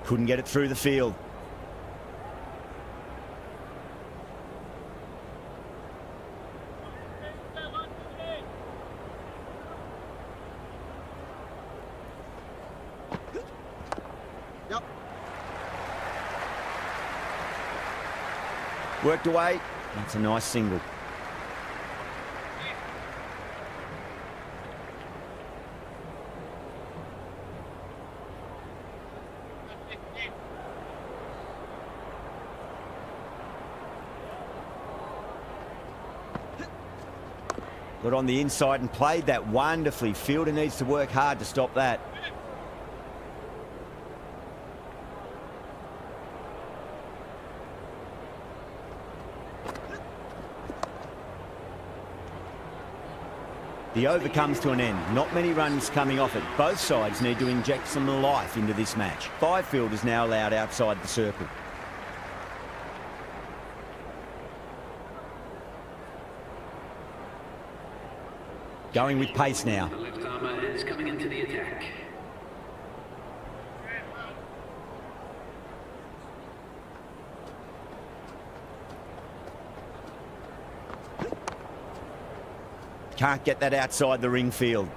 Couldn't get it through the field. Worked away. That's a nice single. Got on the inside and played that wonderfully. Fielder needs to work hard to stop that. The over comes to an end. Not many runs coming off it. Both sides need to inject some life into this match. 5 fielders now allowed outside the circle. Going with pace now. The left armour is coming into the attack. Can't get that outside the ring field.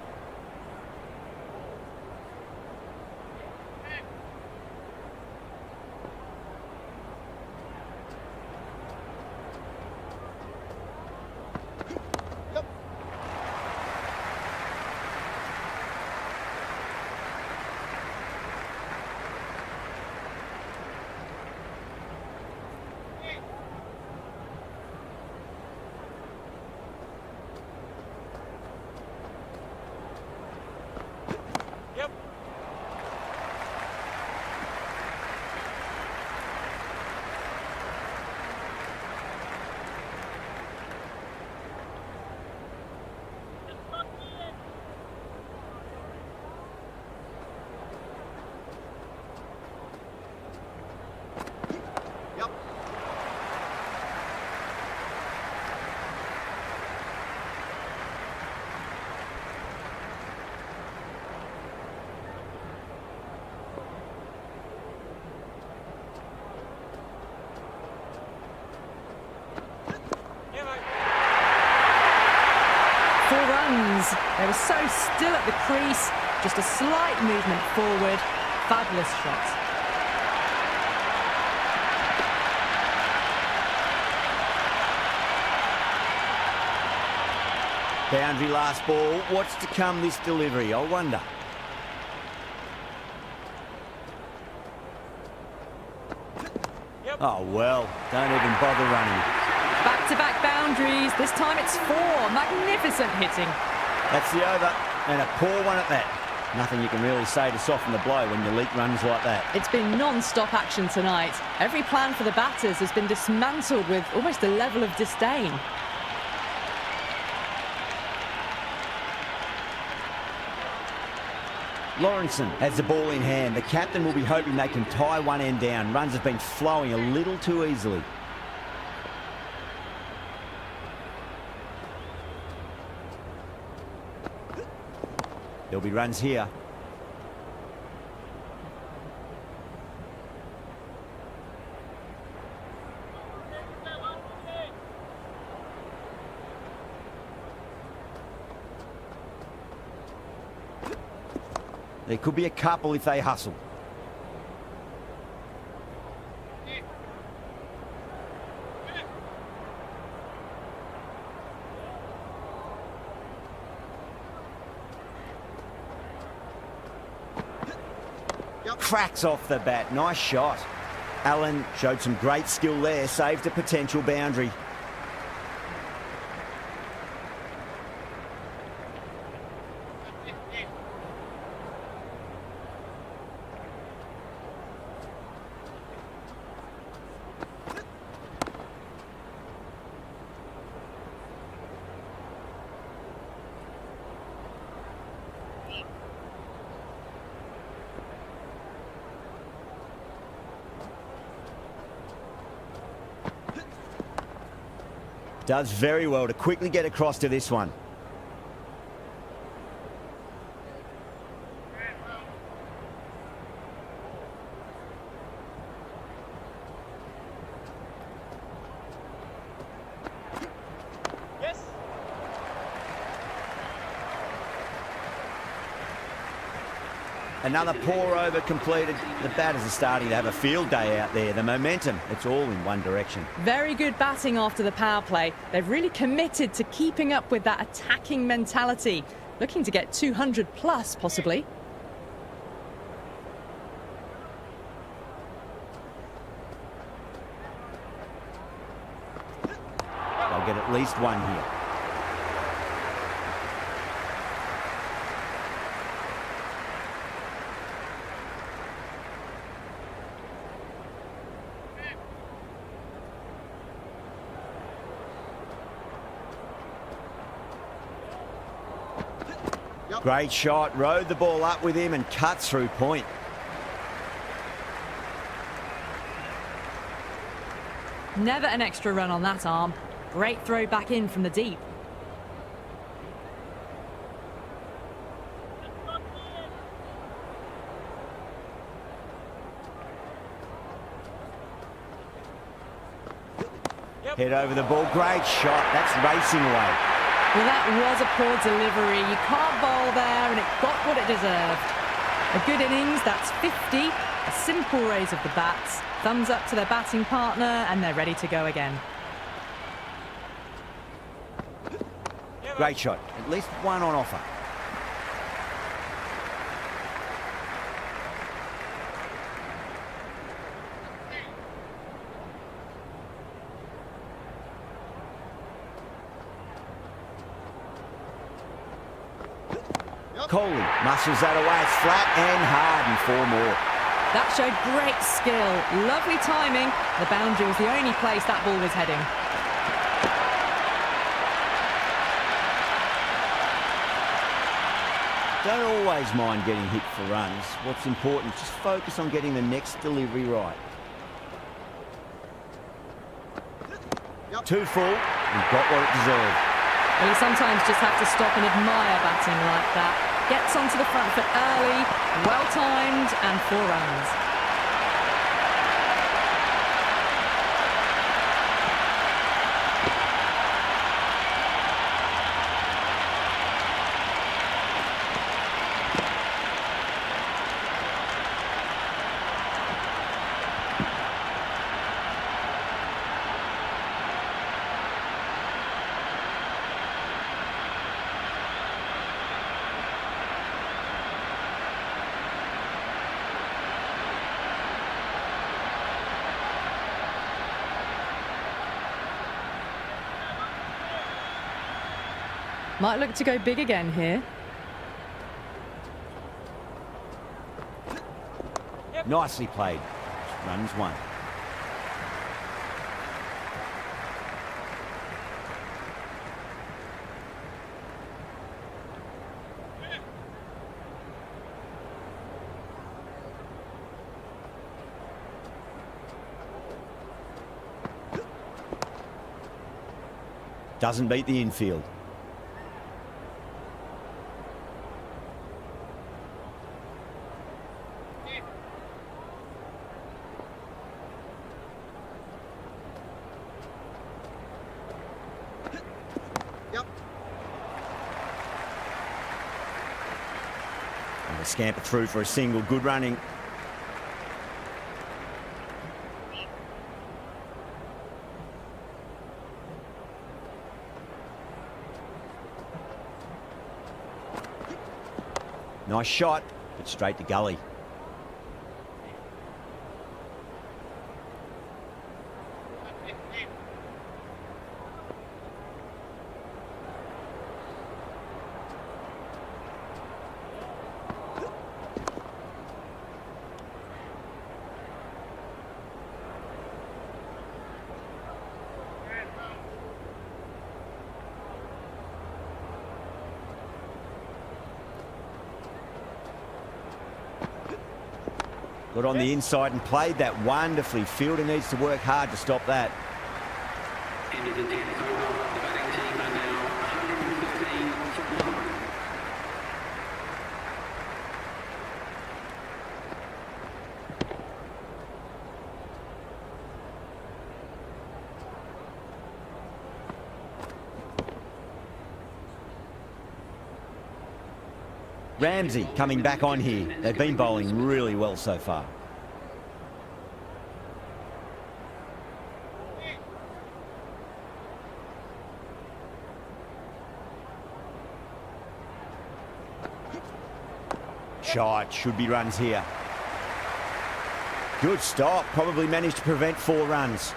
They were so still at the crease, just a slight movement forward. Fabulous shot. Boundary last ball. What's to come this delivery, I wonder. Oh, well, don't even bother running. Back-to-back boundaries. This time it's 4. Magnificent hitting. That's the over, and a poor one at that. Nothing you can really say to soften the blow when you leak runs like that. It's been non-stop action tonight. Every plan for the batters has been dismantled with almost a level of disdain. Lawrenson has the ball in hand. The captain will be hoping they can tie one end down. Runs have been flowing a little too easily. There'll be runs here. There could be a couple if they hustle. Cracks off the bat. Nice shot. Allen showed some great skill there. Saved a potential boundary. Does very well to quickly get across to this one. Another pour over completed. The batters are starting to have a field day out there. The momentum, it's all in one direction. Very good batting after the power play. They've really committed to keeping up with that attacking mentality. Looking to get 200 plus, possibly. They'll get at least one here. Great shot, rode the ball up with him and cuts through point. Never an extra run on that arm. Great throw back in from the deep. Head over the ball, great shot, that's racing away. Well, that was a poor delivery. You can't bowl there, and it got what it deserved. A good innings, that's 50. A simple raise of the bats. Thumbs up to their batting partner, and they're ready to go again. Great shot, at least one on offer. Coley muscles that away, it's flat and hard and 4 more. That showed great skill, lovely timing. The boundary was the only place that ball was heading. Don't always mind getting hit for runs. What's important, just focus on getting the next delivery right. Too full, and got what it deserved. Well, you sometimes just have to stop and admire batting like that. Gets onto the front foot early, well-timed, and 4 runs. Might look to go big again here. Nicely played. Runs 1. Doesn't beat the infield. And they scamper through for a single. Good running. Nice shot, but straight to gully. Got on the inside and played that wonderfully. Fielder needs to work hard to stop that. Into the 10th over. Ramsey coming back on here. They've been bowling really well so far. Shot, should be runs here. Good stop, probably managed to prevent 4 runs.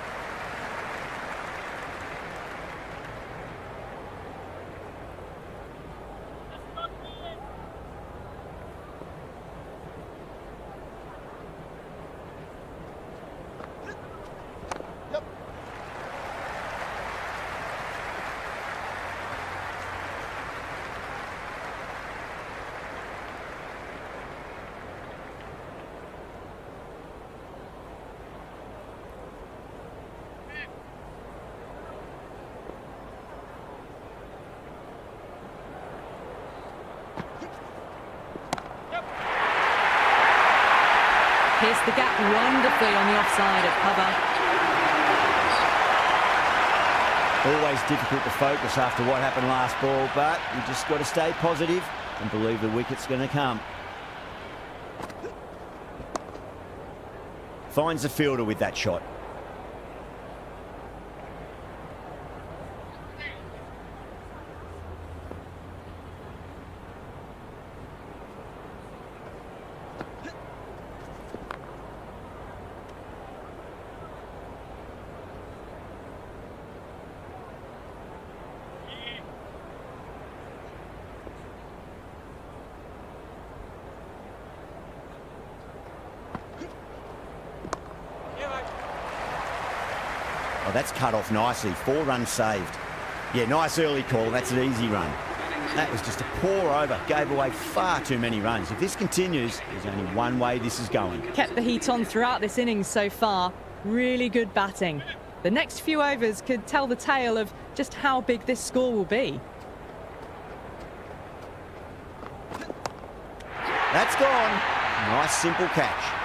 Pierced the gap wonderfully on the offside of cover. Always difficult to focus after what happened last ball, but you just got to stay positive and believe the wicket's going to come. Finds the fielder with that shot. Oh, that's cut off nicely. 4 runs saved. Yeah, nice early call. That's an easy run. That was just a pour over. Gave away far too many runs. If this continues, there's only one way this is going. Kept the heat on throughout this innings so far. Really good batting. The next few overs could tell the tale of just how big this score will be. That's gone. Nice simple catch.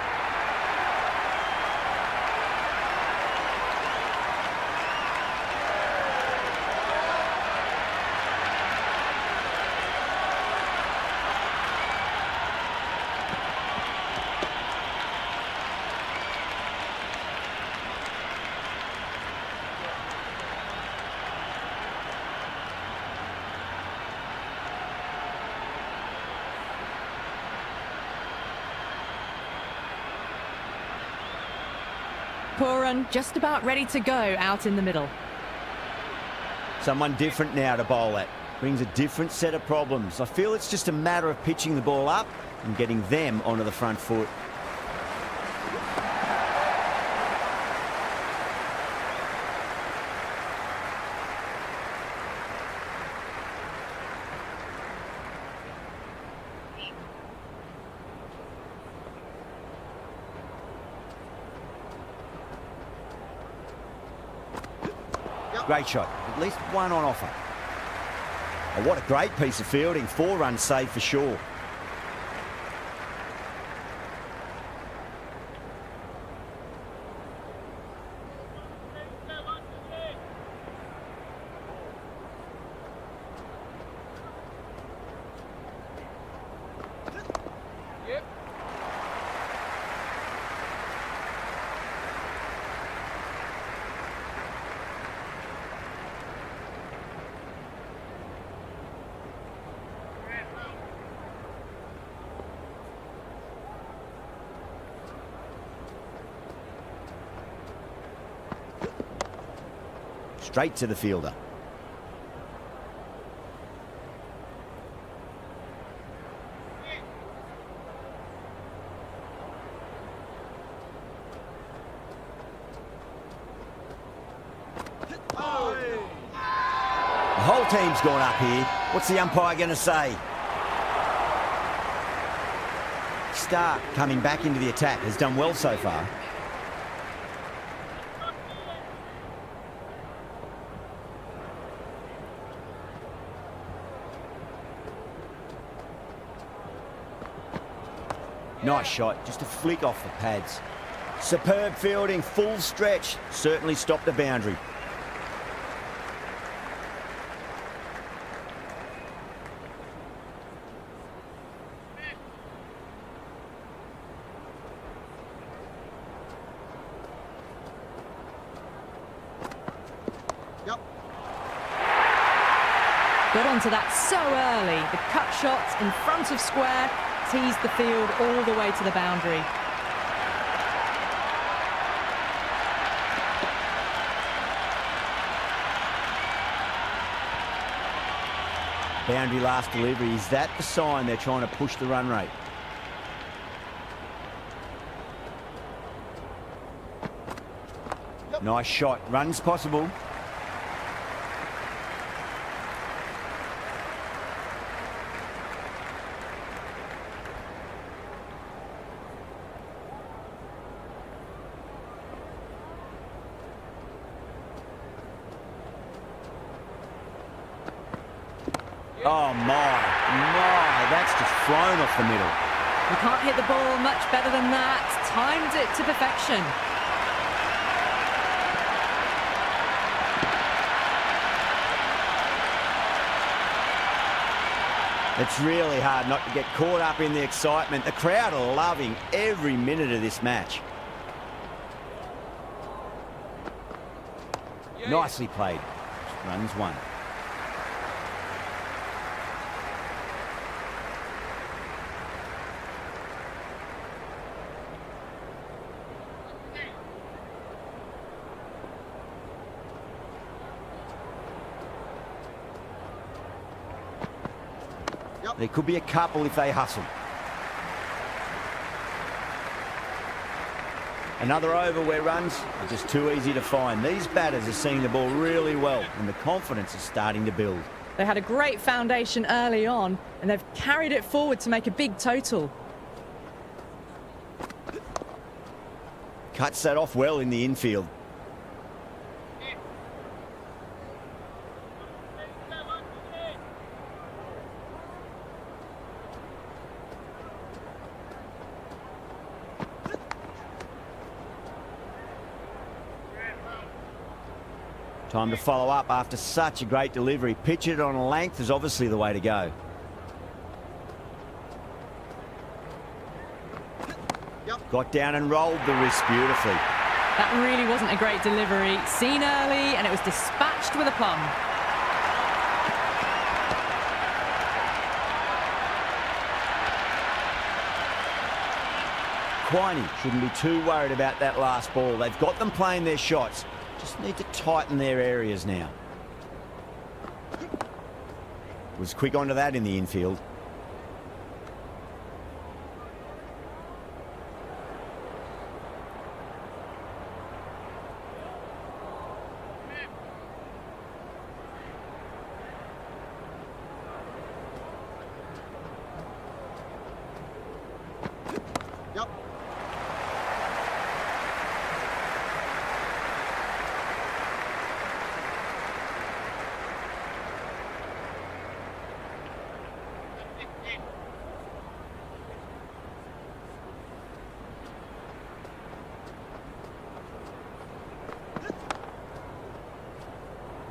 Puran just about ready to go out in the middle. Someone different now to bowl at. Brings a different set of problems. I feel it's just a matter of pitching the ball up and getting them onto the front foot. Great shot. At least one on offer. Oh, what a great piece of fielding. 4 runs saved for sure. Straight to the fielder. The whole team's gone up here. What's the umpire going to say? Stark coming back into the attack has done well so far. Nice shot, just a flick off the pads. Superb fielding, full stretch, certainly stopped the boundary. got onto that so early. The cut shot in front of square teased the field all the way to the boundary. Boundary last delivery. Is that the sign they're trying to push the run rate? Yep. Nice shot. Run's possible. Oh, my, that's just flown off the middle. You can't hit the ball much better than that. Timed it to perfection. It's really hard not to get caught up in the excitement. The crowd are loving every minute of this match. Nicely played. Runs one. There could be a couple if they hustle. Another over where runs are just too easy to find. These batters are seeing the ball really well and the confidence is starting to build. They had a great foundation early on and they've carried it forward to make a big total. Cuts that off well in the infield. Time to follow up after such a great delivery. Pitch it on a length is obviously the way to go. Got down and rolled the wrist beautifully. That really wasn't a great delivery. Seen early and it was dispatched with aplomb. Quiney shouldn't be too worried about that last ball. They've got them playing their shots. Just need to tighten their areas now. Was quick onto that in the infield.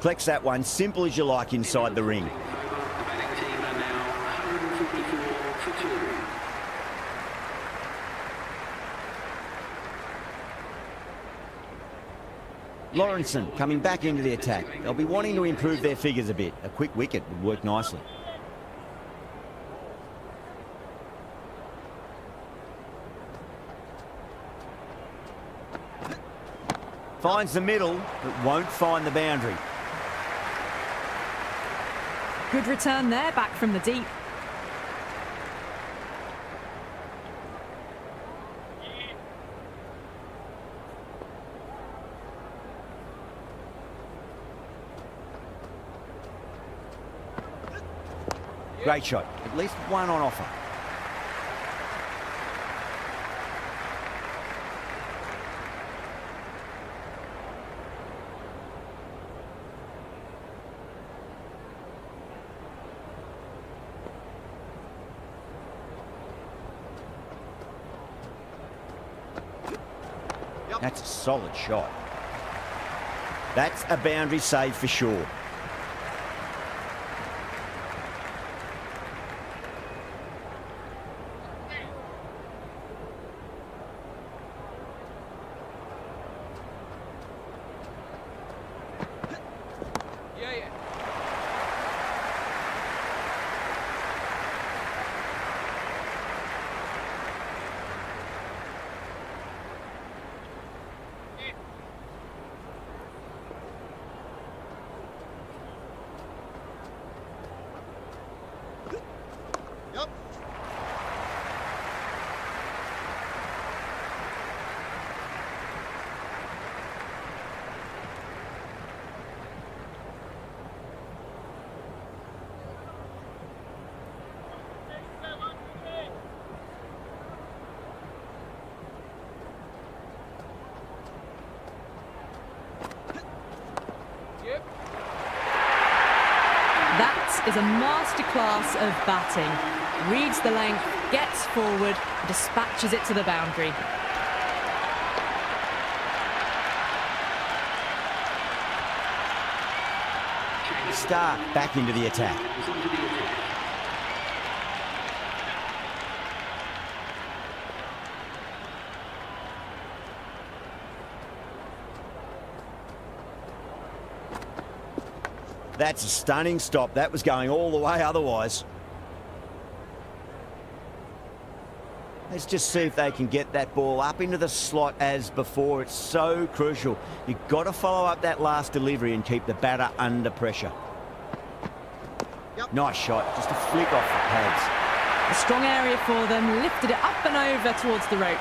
Collects that one, simple as you like inside the ring. The batting team are now 154 for 2. Lawrenson coming back into the attack. They'll be wanting to improve their figures a bit. A quick wicket would work nicely. Finds the middle, but won't find the boundary. Good return there, back from the deep. Great shot. At least one on offer. That's a solid shot. That's a boundary save for sure. a masterclass of batting. Reads the length, gets forward, dispatches it to the boundary. Stark back into the attack. That's a stunning stop. That was going all the way otherwise. Let's just see if they can get that ball up into the slot as before. It's so crucial. You've got to follow up that last delivery and keep the batter under pressure. Nice shot. Just a flick off the pads. A strong area for them. Lifted it up and over towards the rope.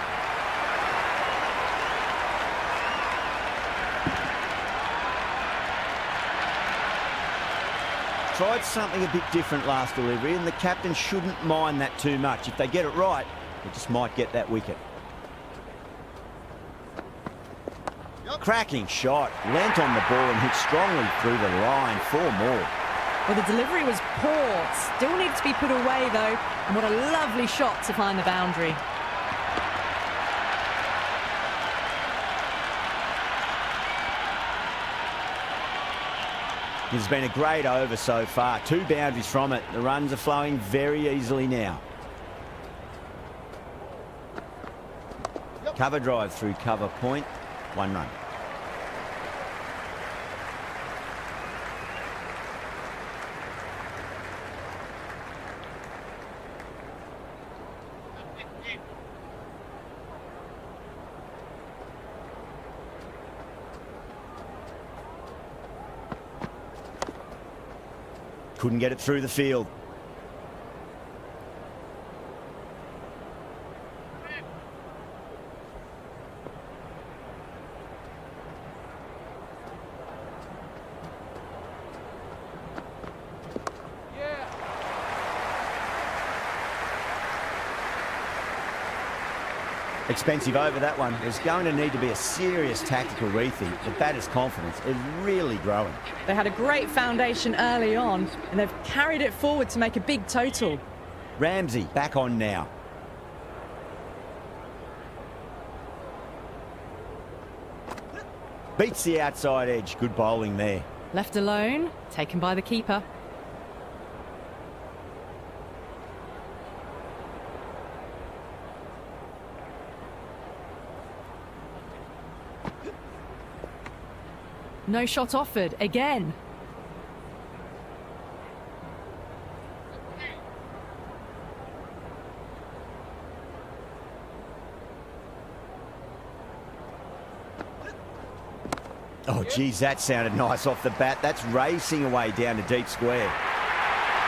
Tried something a bit different last delivery, and the captain shouldn't mind that too much. If they get it right, they just might get that wicket. Cracking shot. Leant on the ball and hit strongly through the line. 4 more. Well, the delivery was poor. Still needs to be put away, though. And what a lovely shot to find the boundary. It's been a great over so far. 2 boundaries from it. The runs are flowing very easily now. Cover drive through cover point. 1 run. Couldn't get it through the field. Expensive over that one. There's going to need to be a serious tactical rethink. The batter's confidence is really growing. They had a great foundation early on, and they've carried it forward to make a big total. Ramsey back on now. Beats the outside edge. Good bowling there. Left alone, taken by the keeper. No shot offered, again. Oh, geez, that sounded nice off the bat. That's racing away down to deep square.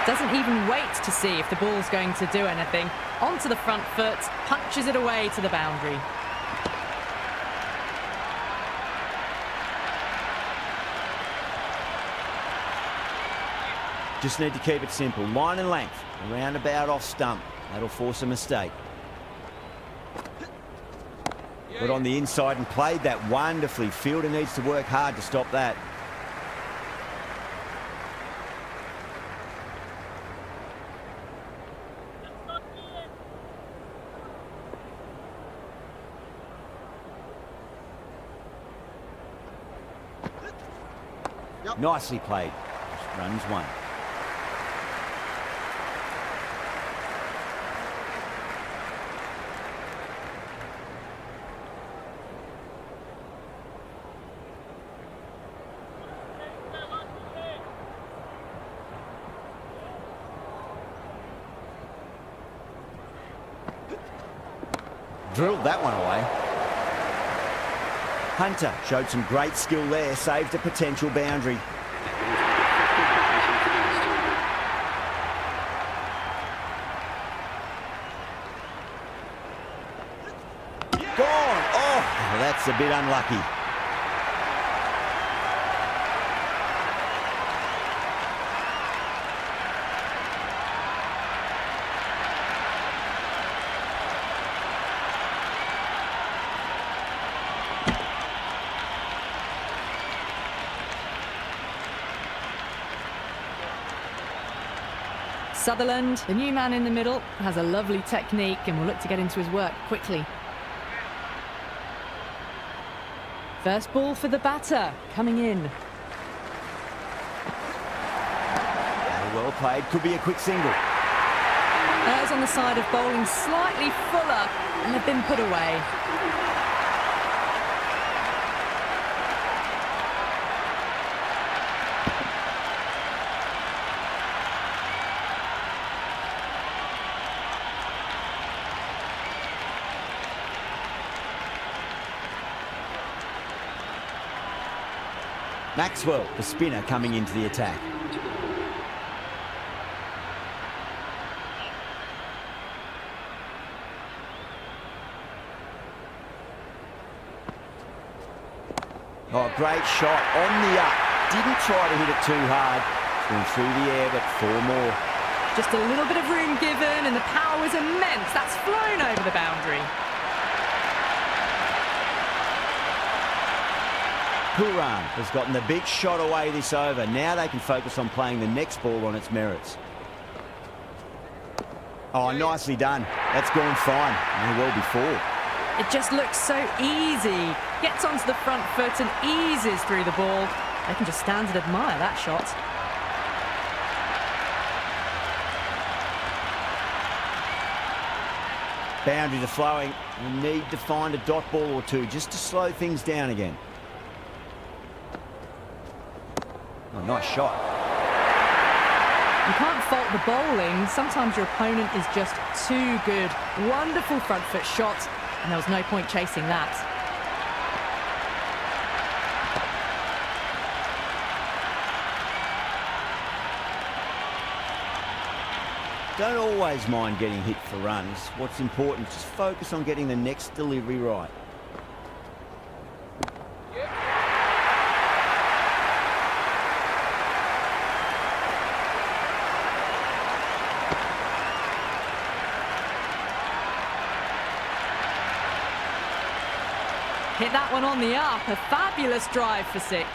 Doesn't even wait to see if the ball's going to do anything. Onto the front foot, punches it away to the boundary. Just need to keep it simple. Line and length. Around about off stump. That'll force a mistake. Got on the inside and played that wonderfully. Fielder needs to work hard to stop that. Nicely played. Runs 1. Drilled that one away. Hunter showed some great skill there, saved a potential boundary. Gone! Oh, that's a bit unlucky. Sutherland, the new man in the middle, has a lovely technique and will look to get into his work quickly. First ball for the batter, coming in. Well played, could be a quick single. Errs on the side of bowling slightly fuller, and they've been put away. Maxwell, the spinner, coming into the attack. Oh, great shot on the up. Didn't try to hit it too hard. Went through the air, but 4 more. Just a little bit of room given, and the power was immense. That's flown over the boundary. Kuran has gotten the big shot away this over. Now they can focus on playing the next ball on its merits. Oh, nicely done. That's gone fine. May well before. It just looks so easy. Gets onto the front foot and eases through the ball. They can just stand and admire that shot. Boundaries are flowing. We need to find a dot ball or two just to slow things down again. Oh, nice shot. You can't fault the bowling. Sometimes your opponent is just too good. Wonderful front foot shot, and there was no point chasing that. Don't always mind getting hit for runs. What's important is just focus on getting the next delivery right. Hit that one on the up. A fabulous drive for 6.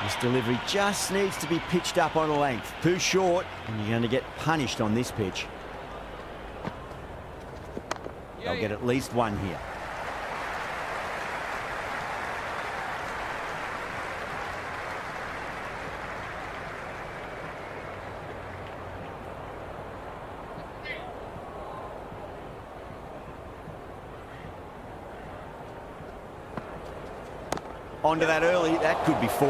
This delivery just needs to be pitched up on a length. Too short, and you're going to get punished on this pitch. They'll get at least 1 here. Onto that early, that could be 4.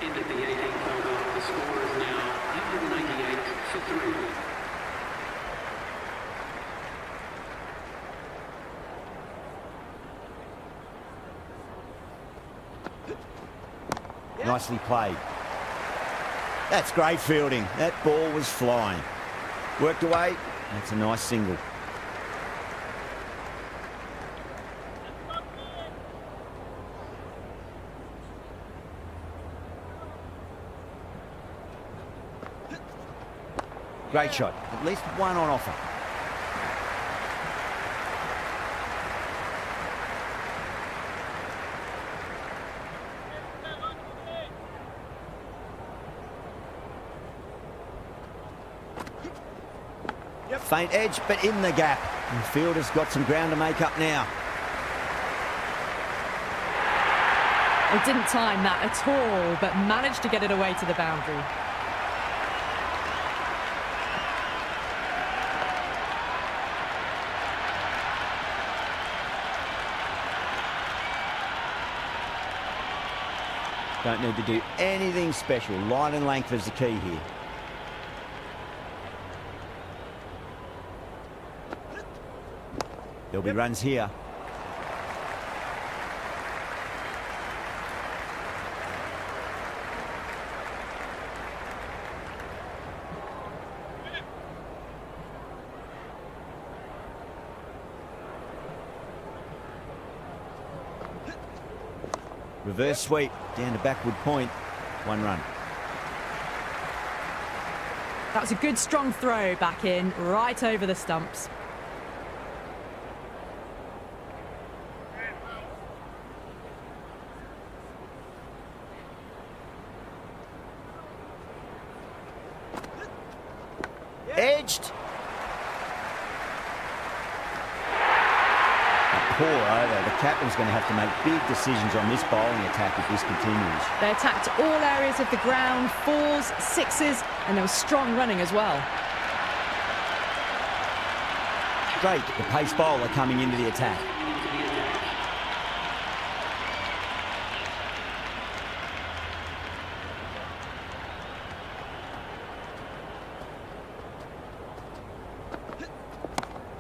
Into the 18th over, the score is now 198 for 3. Nicely played. That's great fielding. That ball was flying. Worked away. That's a nice single. Great shot. At least 1 on offer. Faint edge, but in the gap. The fielder's got some ground to make up now. They didn't time that at all, but managed to get it away to the boundary. Don't need to do anything special. Line and length is the key here. There'll be runs here. Reverse sweep down to backward point. 1 run. That was a good strong throw back in, right over the stumps. Edged. A pour over. The captain's going to have to make big decisions on this bowling attack if this continues. They attacked all areas of the ground, 4s, 6s, and there was strong running as well. Great, the pace bowler coming into the attack.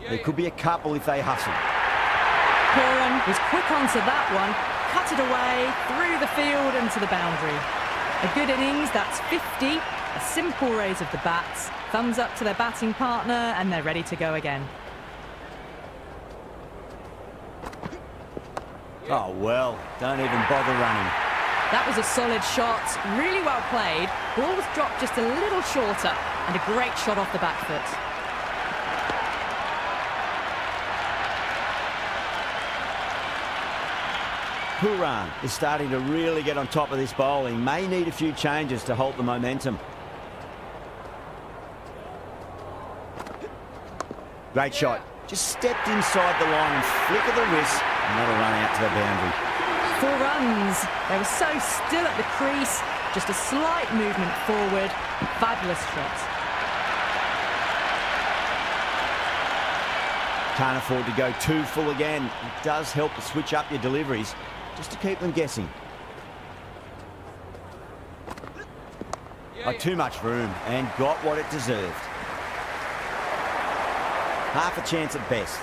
There could be a couple if they hustle. Puran was quick onto that one, cut it away, through the field and to the boundary. A good innings, that's 50, a simple raise of the bats, thumbs up to their batting partner, and they're ready to go again. Oh, well, don't even bother running. That was a solid shot, really well played. Ball was dropped just a little shorter, and a great shot off the back foot. Puran is starting to really get on top of this bowling. May need a few changes to halt the momentum. Great shot. Just stepped inside the line and flick of the wrist, and that'll run out to the boundary. 4 runs. They were so still at the crease. Just a slight movement forward. Fabulous shot. Can't afford to go too full again. It does help to switch up your deliveries, just to keep them guessing. Oh, too much room, and got what it deserved. Half a chance at best.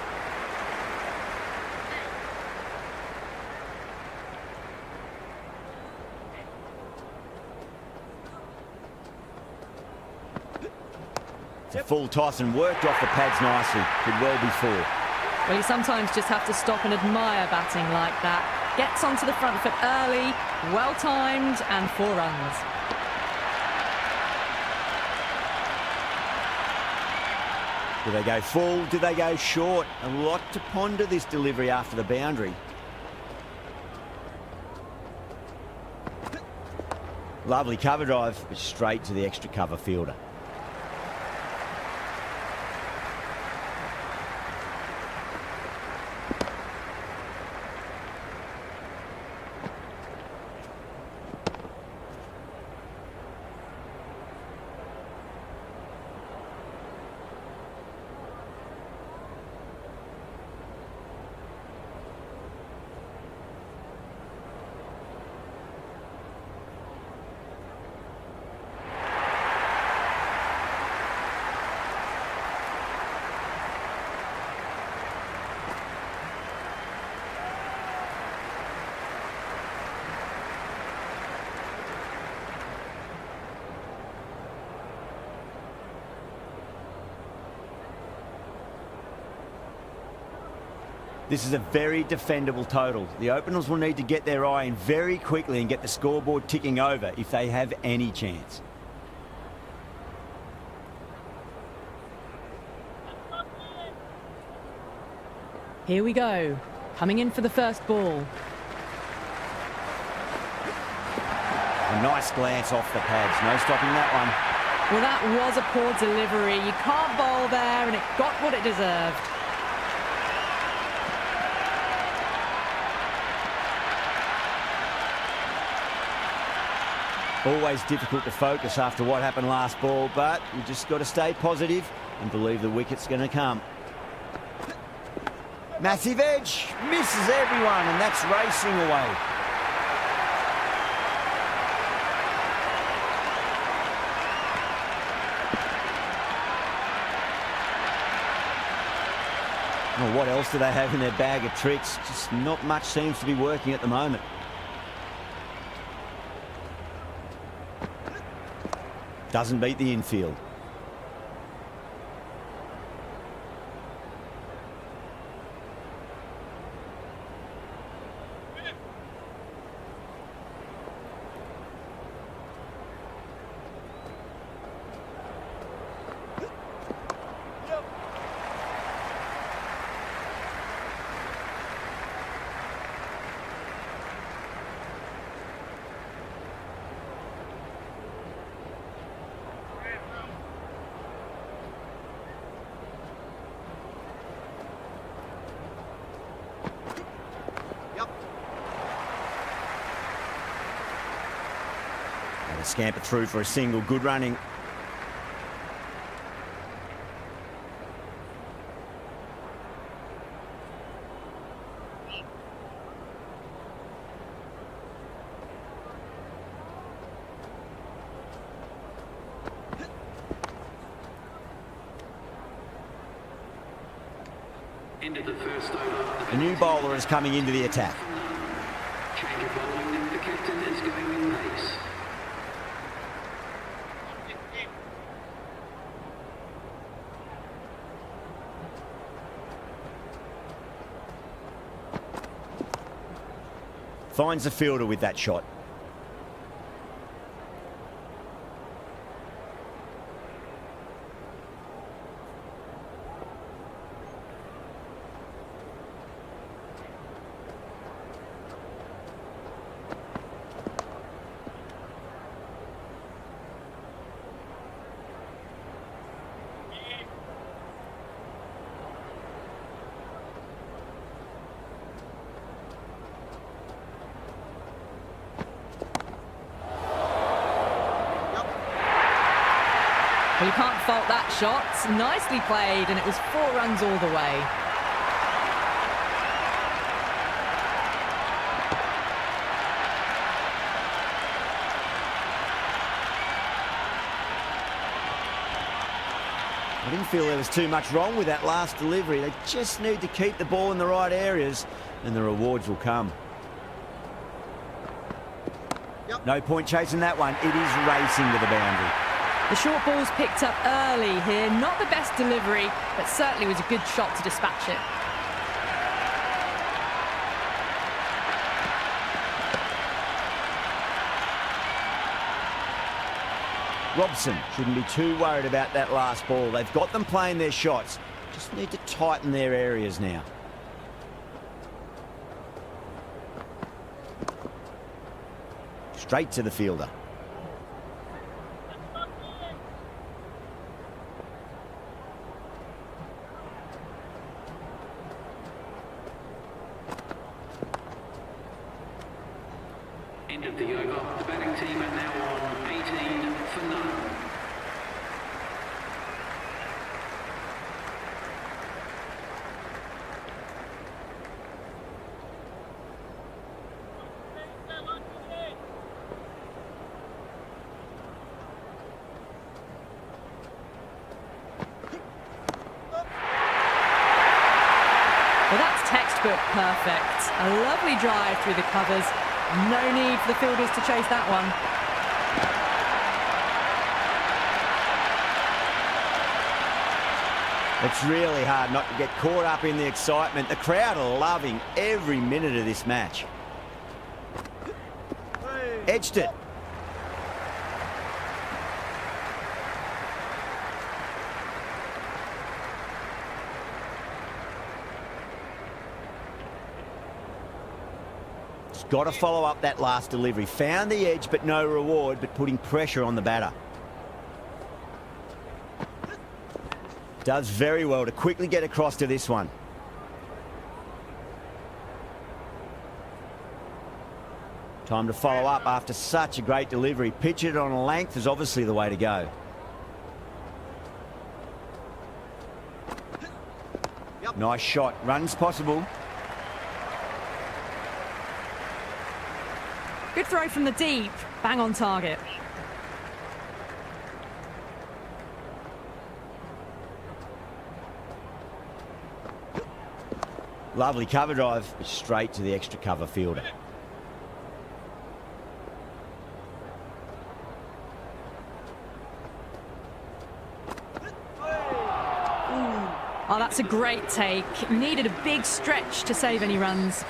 It's a full toss and worked off the pads nicely. Could well be 4. Well, you sometimes just have to stop and admire batting like that. Gets onto the front foot early, well-timed, and 4 runs. Do they go full? Do they go short? A lot to ponder this delivery after the boundary. Lovely cover drive, but straight to the extra cover fielder. This is a very defendable total. The openers will need to get their eye in very quickly and get the scoreboard ticking over if they have any chance. Here we go. Coming in for the first ball. A nice glance off the pads. No stopping that one. Well, that was a poor delivery. You can't bowl there, and it got what it deserved. Always difficult to focus after what happened last ball, but you just got to stay positive and believe the wicket's going to come. Massive edge, misses everyone, and that's racing away. Well, what else do they have in their bag of tricks? Just not much seems to be working at the moment. Doesn't beat the infield. scamper through for a single. Good running. End of the first over. A new bowler is coming into the attack. Change of bowling. The captain is going with pace. Finds the fielder with that shot. Well, you can't fault that shot. Nicely played, and it was 4 runs all the way. I didn't feel there was too much wrong with that last delivery. They just need to keep the ball in the right areas, and the rewards will come. No point chasing that one. It is racing to the boundary. The short ball's picked up early here. Not the best delivery, but certainly was a good shot to dispatch it. Robson shouldn't be too worried about that last ball. They've got them playing their shots. Just need to tighten their areas now. Straight to the fielder. End of the over. The batting team are now on 18 for none. Well, that's textbook perfect. A lovely drive through the covers. No need for the fielders to chase that one. It's really hard not to get caught up in the excitement. The crowd are loving every minute of this match. Edged it. Got to follow up that last delivery. Found the edge, but no reward, but putting pressure on the batter. Does very well to quickly get across to this one. Time to follow up after such a great delivery. Pitch it on a length is obviously the way to go. Nice shot. Runs possible. Good throw from the deep. Bang on target. Lovely cover drive, straight to the extra cover fielder. Oh, that's a great take. Needed a big stretch to save any runs.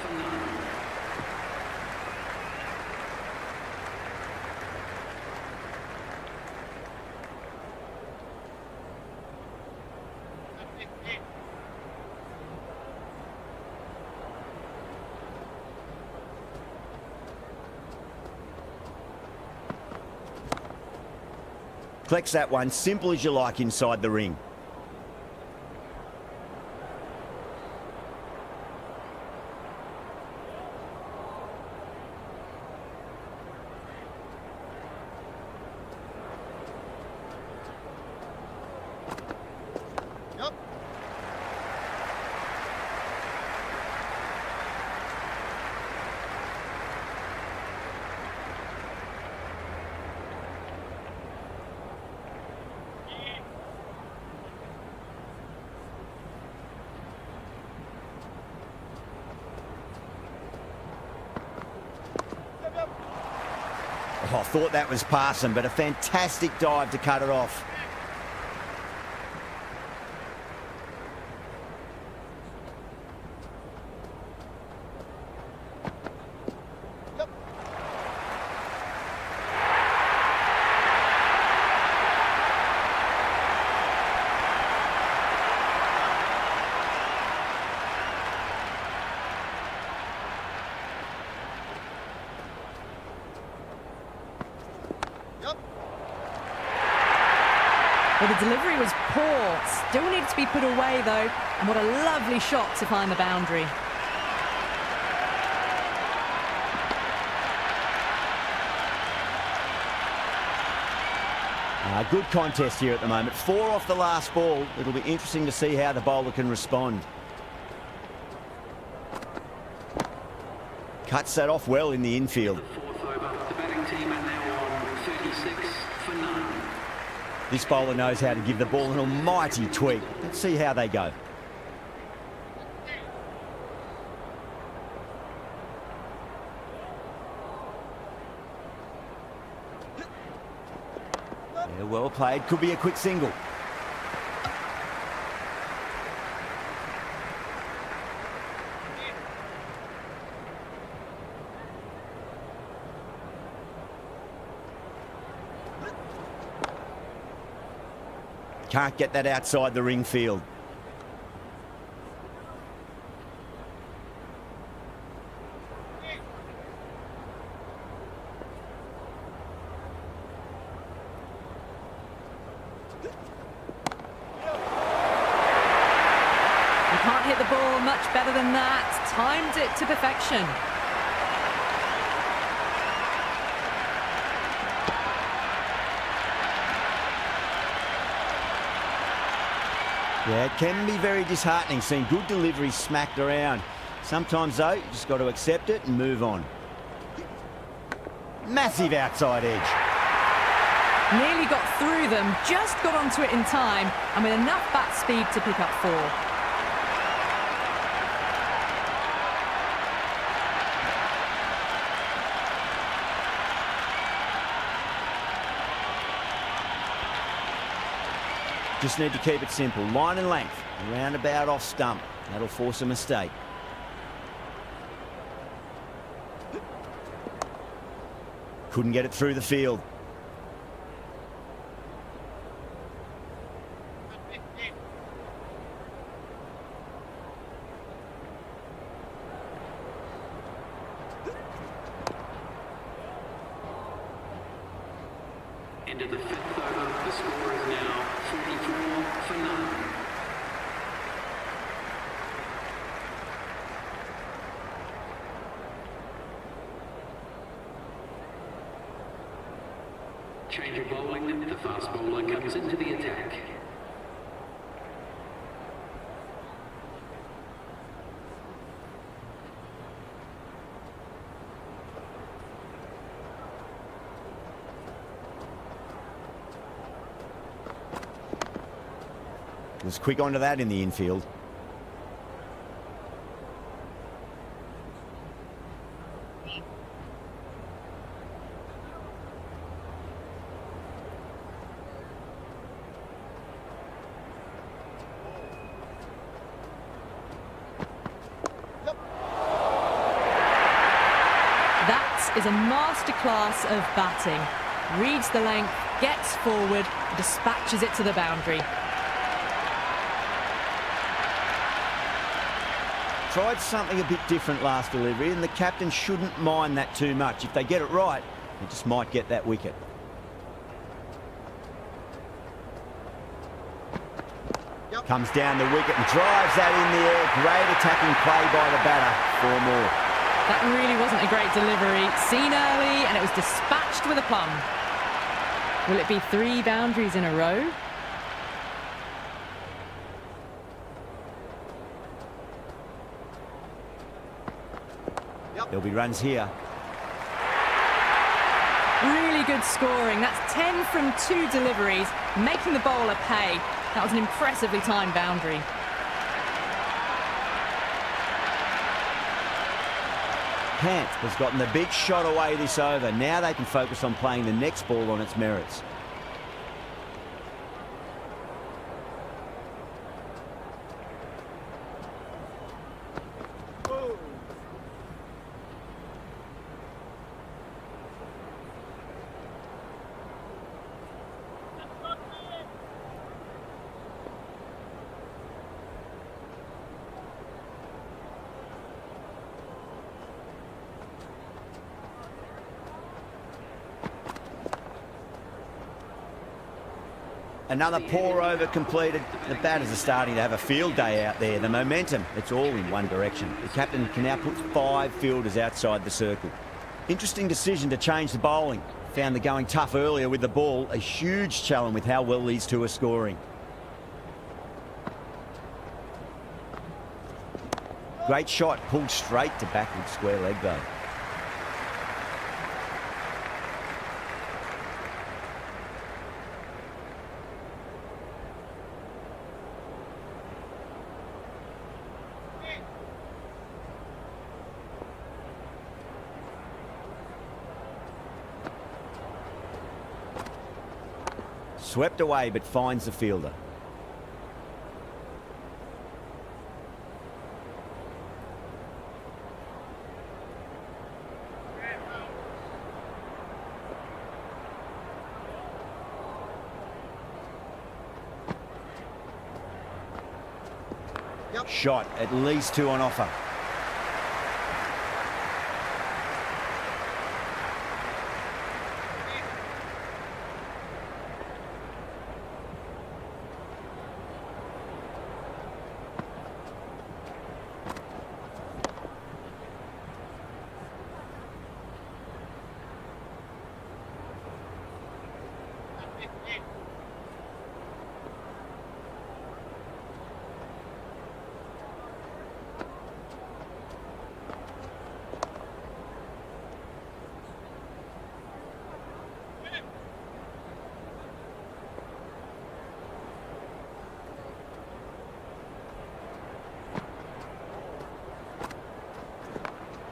Collects that one, simple as you like inside the ring. Oh, I thought that was passing, but a fantastic dive to cut it off. Well, the delivery was poor. Still needed to be put away, though. And what a lovely shot to find the boundary. Good contest here at the moment. 4 off the last ball. It'll be interesting to see how the bowler can respond. Cuts that off well in the infield. Fourth over. The batting team are now on 36 for none. This bowler knows how to give the ball an almighty tweak. Let's see how they go. Yeah, well played. Could be a quick single. Can't get that outside the ring field. You can't hit the ball much better than that. Timed it to perfection. Yeah, it can be very disheartening seeing good deliveries smacked around. Sometimes, though, you just got to accept it and move on. Massive outside edge. Nearly got through them, just got onto it in time, and with enough bat speed to pick up 4. Just need to keep it simple. Line and length. Roundabout off stump. That'll force a mistake. Couldn't get it through the field. Into the 5th over. The score is now 44 for none. Change of bowling. The fast bowler comes into the attack. Was quick onto that in the infield. That is a masterclass of batting. Reads the length, gets forward, dispatches it to the boundary. Tried something a bit different last delivery, and the captain shouldn't mind that too much. If they get it right, they just might get that wicket. Comes down the wicket and drives that in the air. Great attacking play by the batter. 4 more. That really wasn't a great delivery. Seen early, and it was dispatched with a plum. Will it be 3 boundaries in a row? There'll be runs here. Really good scoring. That's 10 from 2 deliveries, making the bowler pay. That was an impressively timed boundary. Camp has gotten the big shot away this over. Now they can focus on playing the next ball on its merits. Another pour over completed. The batters are starting to have a field day out there. The momentum, it's all in one direction. The captain can now put 5 fielders outside the circle. Interesting decision to change the bowling. Found the going tough earlier with the ball. A huge challenge with how well these two are scoring. Great shot, pulled straight to backward square leg though. Swept away, but finds the fielder. Yep. Shot, at least 2 on offer.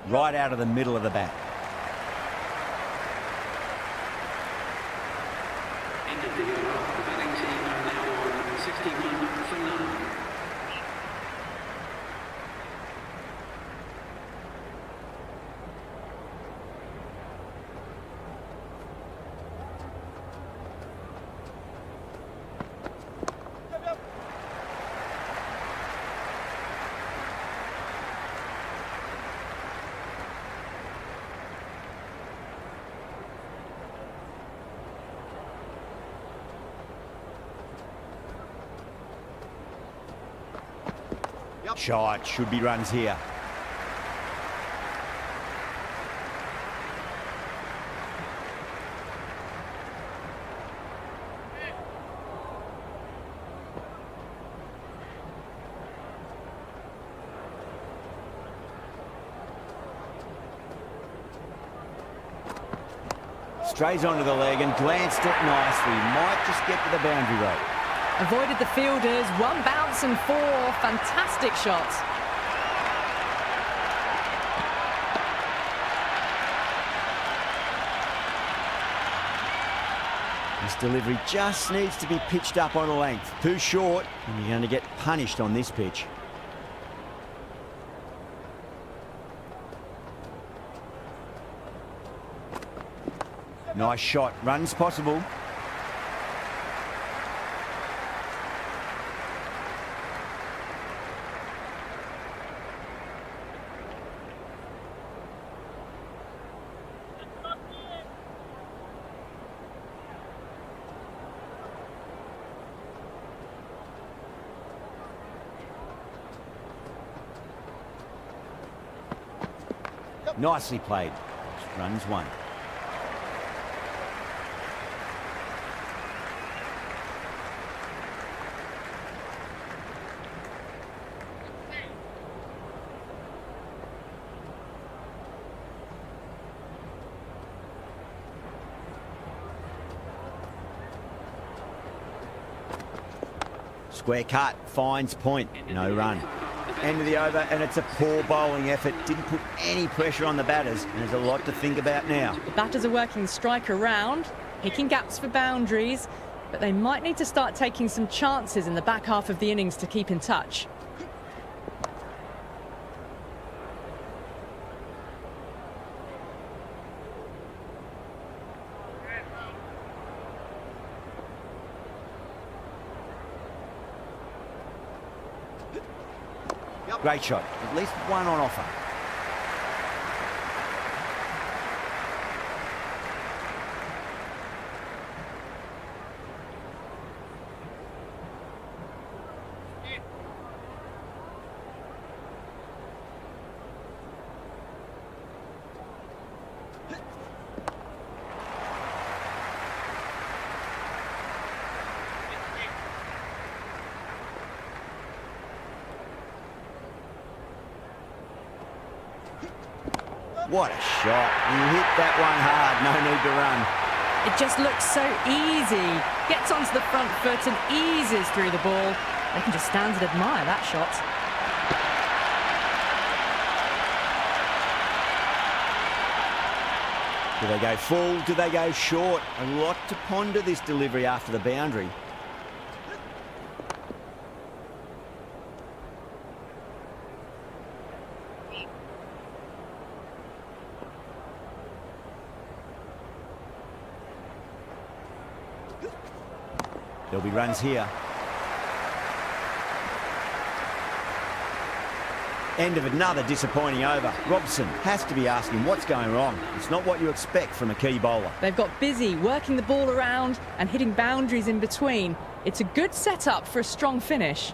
Right out of the middle of the bat. End of the over. The batting team are now on 61 for none. Shot, should be runs here. Strays onto the leg and glanced it nicely. Might just get to the boundary rope. Avoided the fielders, 1 bounce and 4. Fantastic shots. This delivery just needs to be pitched up on a length. Too short, and you're going to get punished on this pitch. Nice shot. Runs possible. Nicely played. Runs 1. Square cut, finds point, no run. End of the over, and it's a poor bowling effort. Didn't put any pressure on the batters, and there's a lot to think about now. The batters are working the strike around, picking gaps for boundaries, but they might need to start taking some chances in the back half of the innings to keep in touch. Great shot. At least one on offer. What a shot. You hit that one hard, no need to run. It just looks so easy. Gets onto the front foot and eases through the ball. They can just stand and admire that shot. Do they go full? Do they go short? A lot to ponder this delivery after the boundary. There'll be runs here. End of another disappointing over. Robson has to be asking what's going wrong. It's not what you expect from a key bowler. They've got busy working the ball around and hitting boundaries in between. It's a good setup for a strong finish.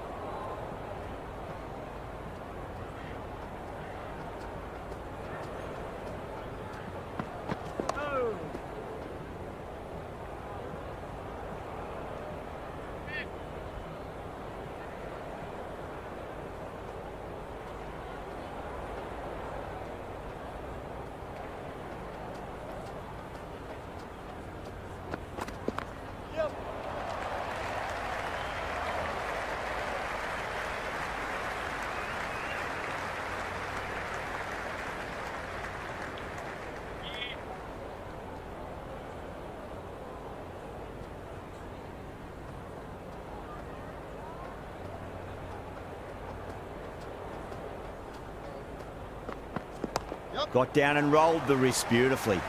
Got down and rolled the wrist beautifully.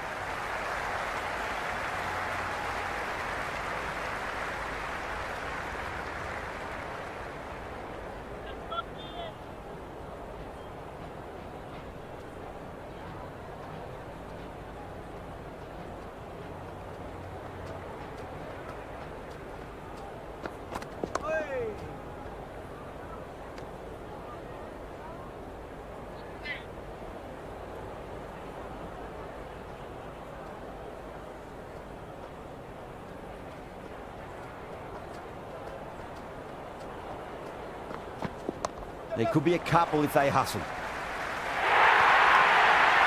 There could be a couple if they hustle.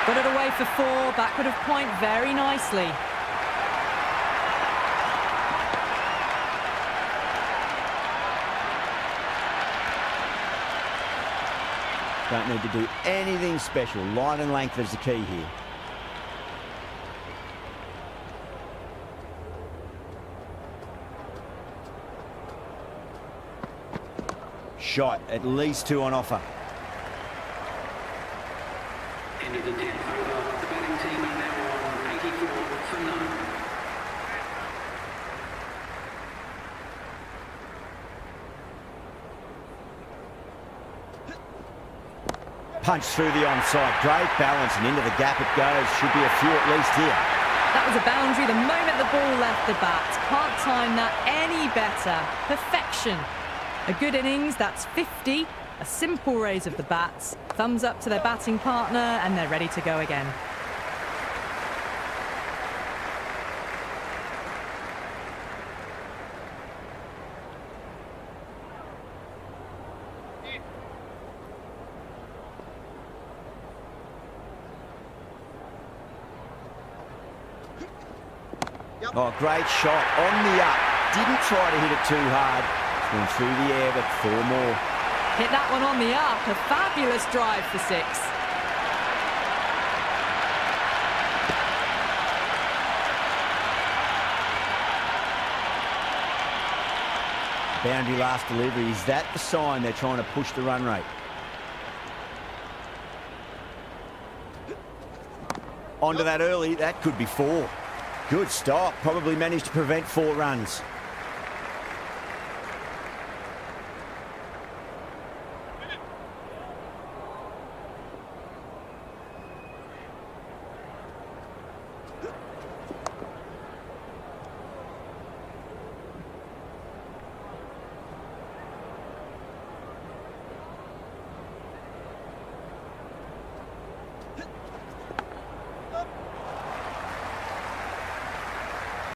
Got it away for four, backward of point very nicely. Don't need to do anything special. Line and length is the key here. Shot, at least two on offer. End of the 10th over. The batting team are now on 84 for none. Punch through the onside. Great balance and into the gap it goes. Should be a few at least here. That was a boundary the moment the ball left the bat. Can't time that any better. Perfection. A good innings, that's 50. A simple raise of the bats. Thumbs up to their batting partner and they're ready to go again. Oh, great shot on the up. Didn't try to hit it too hard. It's gone through the air, but four more. Hit that one on the up. A fabulous drive for 6. Boundary last delivery. Is that the sign they're trying to push the run rate? Onto that early. That could be 4. Good stop. Probably managed to prevent 4 runs.